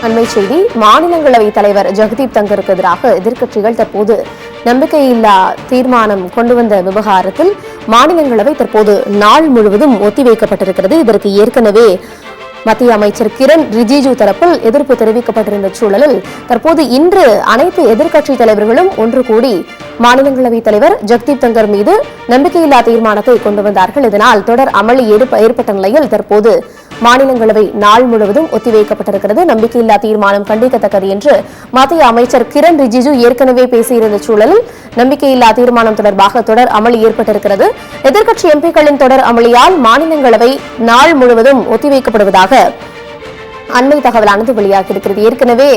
அண்மை செய்தி. மாநிலங்களவை தலைவர் ஜெகதீப் தங்கருக்கு எதிராக எதிர்க்கட்சிகள் தற்போது நம்பிக்கையில்லா தீர்மானம் கொண்டு வந்த விவகாரத்தில் மாநிலங்களவை தற்போது நாள் முழுவதும் ஒத்திவைக்கப்பட்டிருக்கிறது. இதற்கு ஏற்கனவே மத்திய அமைச்சர் கிரண் ரிஜிஜு தரப்பில் எதிர்ப்பு தெரிவிக்கப்பட்டிருந்த சூழலில் தற்போது இன்று அனைத்து எதிர்க்கட்சி தலைவர்களும் ஒன்று கூடி மாநிலங்களவை தலைவர் ஜெகதீப் தங்கர் மீது நம்பிக்கையில்லா தீர்மானத்தை கொண்டு வந்தார்கள். இதனால் தொடர் அமளி ஏற்பட்ட நிலையில் தற்போது மாநிலங்களவை நாள் முழுவதும் ஒத்திவைக்கப்பட்டிருக்கிறது. நம்பிக்கையில்லா தீர்மானம் கண்டிக்கத்தக்கது என்று மத்திய அமைச்சர் கிரண் ரிஜிஜு ஏற்கனவே பேசியிருந்த சூழலில் நம்பிக்கையில்லா தீர்மானம் தொடர்பாக தொடர் அமளி ஏற்பட்டிருக்கிறது. எதிர்க்கட்சி எம்பிக்களின் தொடர் அமளியால் மாநிலங்களவை நாள் முழுவதும் ஒத்திவைக்கப்படுவதாக அண்மை தகவலானது வெளியாகியிருக்கிறது. ஏற்கனவே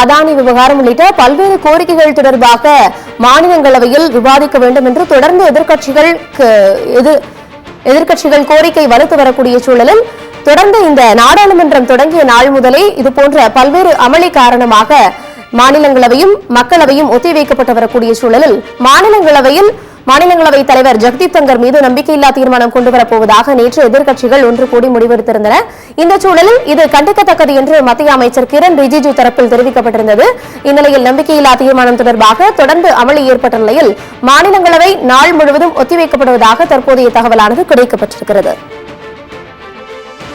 அதானி விவகாரம் உள்ளிட்ட பல்வேறு கோரிக்கைகள் தொடர்பாக மாநிலங்களவையில் விவாதிக்க வேண்டும் என்று தொடர்ந்து எதிர்க்கட்சிகள் கோரிக்கை வலுத்து வரக்கூடிய சூழலில் தொடர்ந்து இந்த நாடாளுமன்றம் தொடங்கிய நாள் முதலே இதுபோன்ற பல்வேறு அமளி காரணமாக மாநிலங்களவையும் மக்களவையும் ஒத்திவைக்கப்பட்டு வரக்கூடிய சூழலில் மாநிலங்களவை தலைவர் ஜெகதீப் தங்கர் மீது நம்பிக்கையில்லா தீர்மானம் கொண்டு வரப்போவதாக நேற்று எதிர்க்கட்சிகள் ஒன்று கூடி முடிவெடுத்திருந்தன. இந்த சூழலில் இது கண்டிக்கத்தக்கது என்று மத்திய அமைச்சர் கிரண் ரிஜிஜு தரப்பில் தெரிவிக்கப்பட்டிருந்தது. இந்நிலையில் நம்பிக்கையில்லா தீர்மானம் தொடர்பாக தொடர்ந்து அமளி ஏற்பட்ட நிலையில் மாநிலங்களவை நாள் முழுவதும் ஒத்திவைக்கப்படுவதாக தற்போதைய தகவலானது கிடைக்கப்பட்டிருக்கிறது.